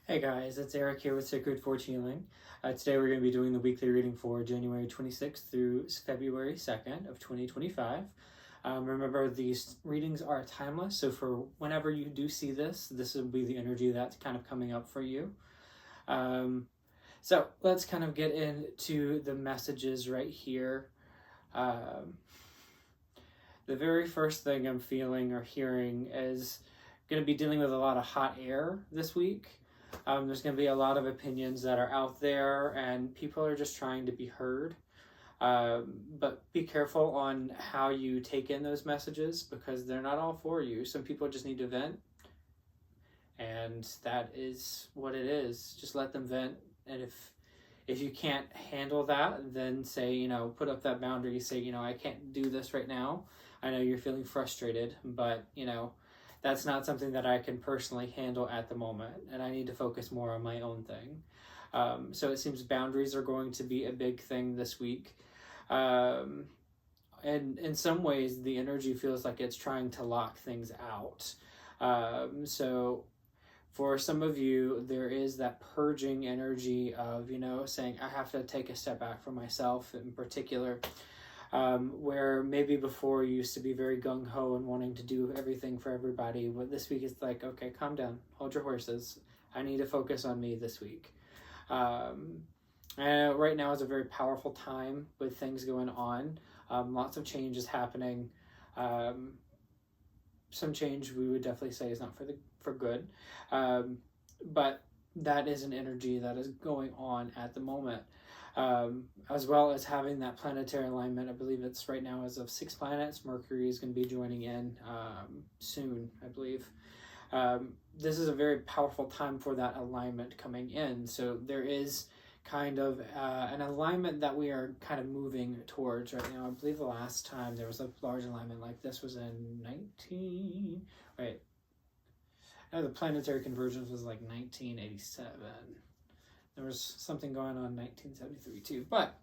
Hey guys, it's Eric here with Sacred Forge Healing. Today we're going to be doing the weekly reading for January 26th through February 2nd of 2025. Remember, these readings are timeless, so for whenever you do see this, this will be the energy that's kind of coming up for you. So let's kind of get into the messages right here. The very first thing I'm feeling or hearing is going to be dealing with a lot of hot air this week. There's going to be a lot of opinions that are out there, and people are just trying to be heard. But be careful on how you take in those messages, because they're not all for you. Some people just need to vent, and that is what it is. Just let them vent, and if you can't handle that, then say, put up that boundary. Say, I can't do this right now. I know you're feeling frustrated, but, that's not something that I can personally handle at the moment, and I need to focus more on my own thing. So it seems boundaries are going to be a big thing this week. And in some ways, the energy feels like it's trying to lock things out. So for some of you, there is that purging energy of, saying, I have to take a step back for myself in particular. Where maybe before you used to be very gung-ho and wanting to do everything for everybody, but this week it's like, okay, calm down, hold your horses. I need to focus on me this week. And right now is a very powerful time with things going on. Lots of change is happening. Some change we would definitely say is not for good. But that is an energy that is going on at the moment. As well as having that planetary alignment. I believe it's right now as of 6 planets. Mercury is going to be joining in soon, I believe. This is a very powerful time for that alignment coming in. So there is kind of an alignment that we are kind of moving towards right now. I believe the last time there was a large alignment like this was in the planetary convergence was like 1987. There was something going on in 1973 too, but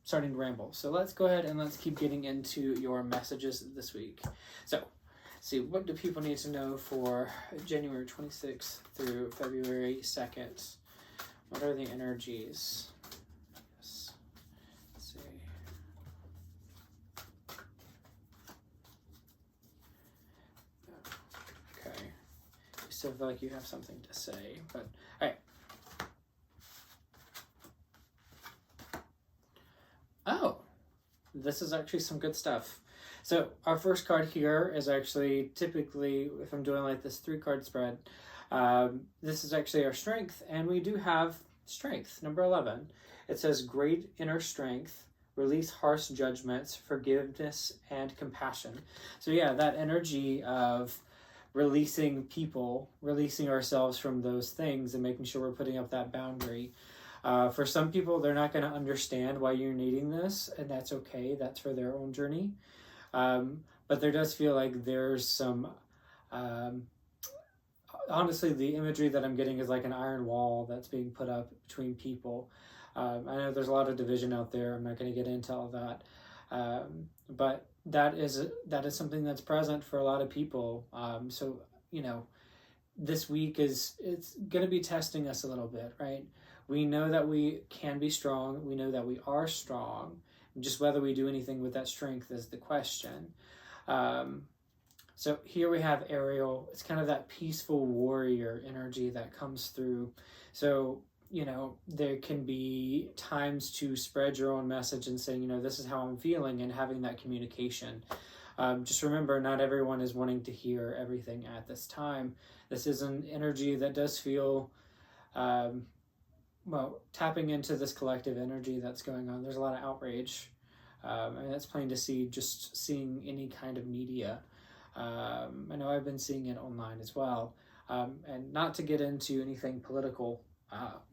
starting to ramble. So let's go ahead and let's keep getting into your messages this week. So, see, what do people need to know for January 26th through February 2nd? What are the energies? Yes. Let's see. Okay. You still feel like you have something to say, but all right. Oh, this is actually some good stuff. So our first card here is actually typically, if I'm doing like this 3-card spread, this is actually our strength, and we do have strength, number 11. It says great inner strength, release harsh judgments, forgiveness, and compassion. So yeah, that energy of releasing people, releasing ourselves from those things, and making sure we're putting up that boundary. For some people, they're not going to understand why you're needing this, and that's okay. That's for their own journey. But there does feel like there's some, honestly, the imagery that I'm getting is like an iron wall that's being put up between people. I know there's a lot of division out there. I'm not going to get into all that. But that is something that's present for a lot of people. So, this week it's going to be testing us a little bit, right? We know that we can be strong. We know that we are strong. Just whether we do anything with that strength is the question. So here we have Ariel. It's kind of that peaceful warrior energy that comes through. So, there can be times to spread your own message and saying, this is how I'm feeling, and having that communication. Just remember, not everyone is wanting to hear everything at this time. This is an energy that does feel, tapping into this collective energy that's going on. There's a lot of outrage. That's plain to see just seeing any kind of media. I know I've been seeing it online as well. And not to get into anything political,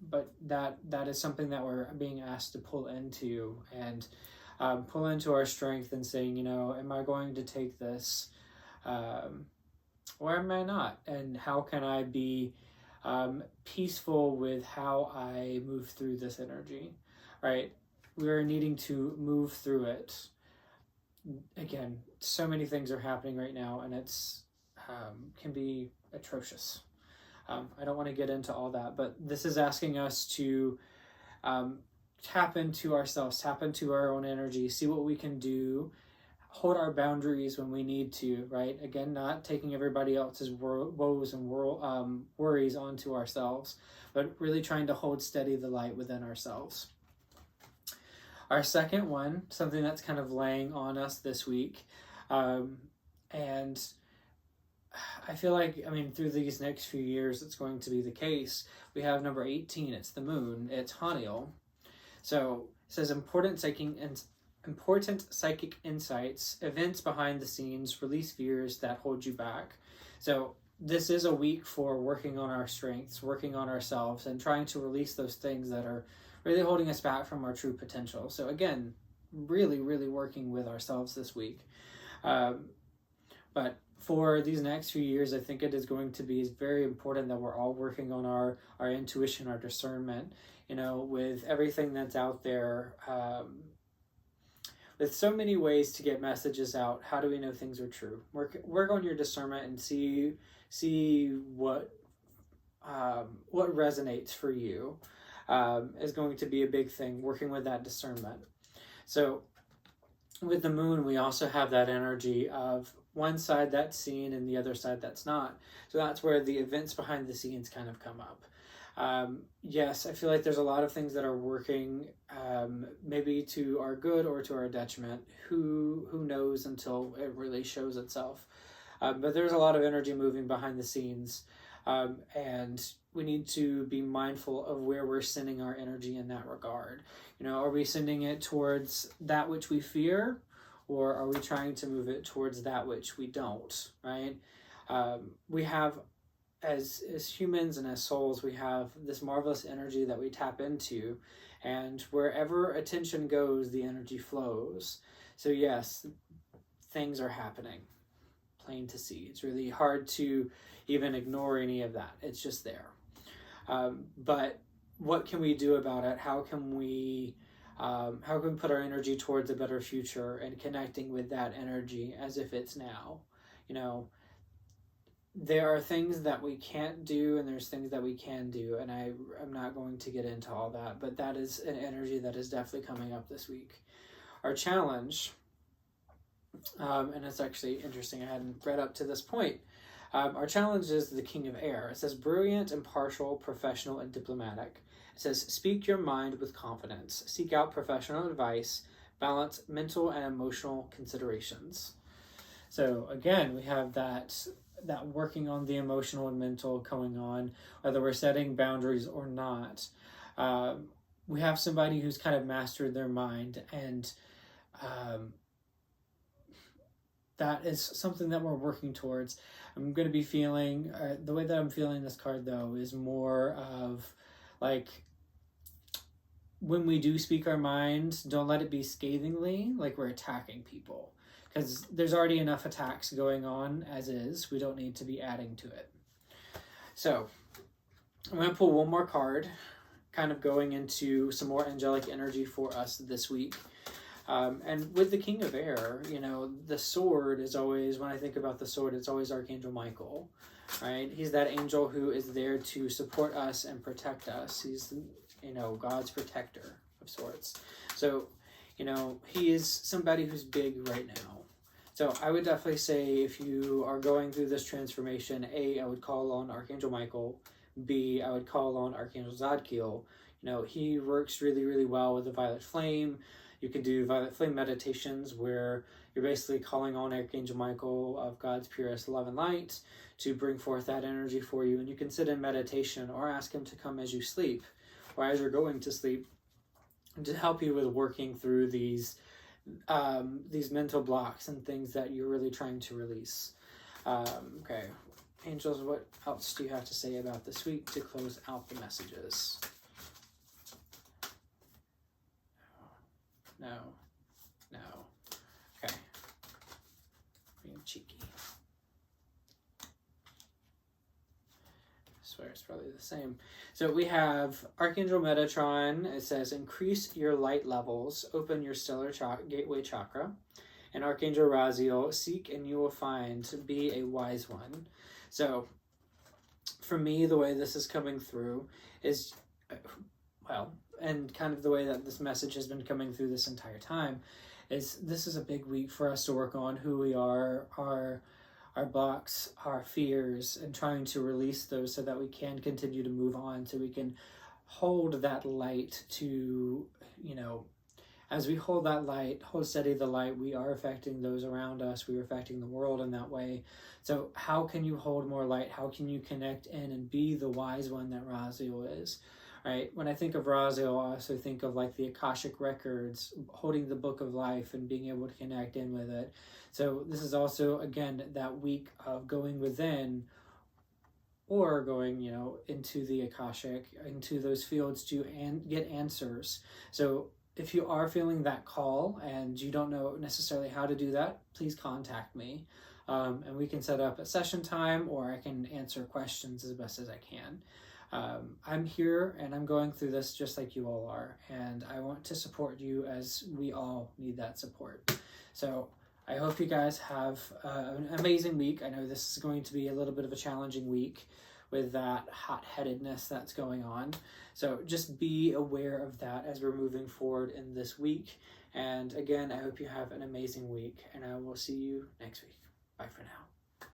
but that is something that we're being asked to pull into, and pull into our strength and saying, am I going to take this, or am I not? And how can I be peaceful with how I move through this energy, right? We're needing to move through it. Again, so many things are happening right now, and it's can be atrocious. I don't want to get into all that, but this is asking us to tap into ourselves, tap into our own energy, see what we can do, hold our boundaries when we need to, right? Again, not taking everybody else's woes and worries onto ourselves, but really trying to hold steady the light within ourselves. Our second one, something that's kind of laying on us this week, and I feel like, through these next few years, it's going to be the case. We have number 18, it's the moon, it's Haniel. So it says important psychic insights, events behind the scenes, release fears that hold you back. So this is a week for working on our strengths, working on ourselves, and trying to release those things that are really holding us back from our true potential. So again, really, really working with ourselves this week. But for these next few years, I think it is going to be very important that we're all working on our intuition, our discernment, with everything that's out there. With so many ways to get messages out, how do we know things are true? Work on your discernment and see what resonates for you is going to be a big thing, working with that discernment. So with the moon, we also have that energy of one side that's seen and the other side that's not. So that's where the events behind the scenes kind of come up. Yes, I feel like there's a lot of things that are working maybe to our good or to our detriment. Who knows until it really shows itself. But there's a lot of energy moving behind the scenes. And we need to be mindful of where we're sending our energy in that regard. Are we sending it towards that which we fear, or are we trying to move it towards that which we don't, right? We have, as humans and as souls, we have this marvelous energy that we tap into, and wherever attention goes, the energy flows. So yes, things are happening, plain to see. It's really hard to even ignore any of that. It's just there. But what can we do about it? How can we put our energy towards a better future and connecting with that energy as if it's now? There are things that we can't do and there's things that we can do, and I'm not going to get into all that, but that is an energy that is definitely coming up this week. Our challenge, and it's actually interesting, I hadn't read up to this point. Our challenge is the King of Air. It says brilliant, impartial, professional, and diplomatic. It says speak your mind with confidence. Seek out professional advice. Balance mental and emotional considerations. So again, we have that working on the emotional and mental going on, whether we're setting boundaries or not. We have somebody who's kind of mastered their mind, and that is something that we're working towards. I'm going to be feeling, the way that I'm feeling this card though is more of like, when we do speak our mind, don't let it be scathingly, like we're attacking people. Because there's already enough attacks going on as is. We don't need to be adding to it. So I'm going to pull one more card, kind of going into some more angelic energy for us this week. And with the King of Air, the sword is always, when I think about the sword, it's always Archangel Michael, right? He's that angel who is there to support us and protect us. He's, God's protector of sorts. So, he is somebody who's big right now. So I would definitely say if you are going through this transformation, A, I would call on Archangel Michael. B, I would call on Archangel Zadkiel. He works really, really well with the Violet Flame. You can do Violet Flame meditations where you're basically calling on Archangel Michael of God's purest love and light to bring forth that energy for you. And you can sit in meditation or ask him to come as you sleep or as you're going to sleep to help you with working through these mental blocks and things that you're really trying to release. Okay, angels, what else do you have to say about this week to close out the messages? No. Okay. Being cheeky. I swear it's probably the same. So we have Archangel Metatron. It says, increase your light levels, open your stellar gateway chakra. And Archangel Raziel, seek and you will find, be a wise one. So for me, the way this is coming through is, well, and kind of the way that this message has been coming through this entire time, is this is a big week for us to work on who we are, our blocks, our fears, and trying to release those so that we can continue to move on, so we can hold that light to, as we hold that light, hold steady the light, we are affecting those around us. We are affecting the world in that way. So how can you hold more light? How can you connect in and be the wise one that Raziel is? Right? When I think of Raziel, I also think of like the Akashic records, holding the book of life and being able to connect in with it. So this is also, again, that week of going within, or going, into the Akashic, into those fields to get answers. So if you are feeling that call and you don't know necessarily how to do that, please contact me. And we can set up a session time, or I can answer questions as best as I can. I'm here and I'm going through this just like you all are. And I want to support you, as we all need that support. So I hope you guys have an amazing week. I know this is going to be a little bit of a challenging week with that hot-headedness that's going on. So just be aware of that as we're moving forward in this week. And again, I hope you have an amazing week, and I will see you next week. Bye for now.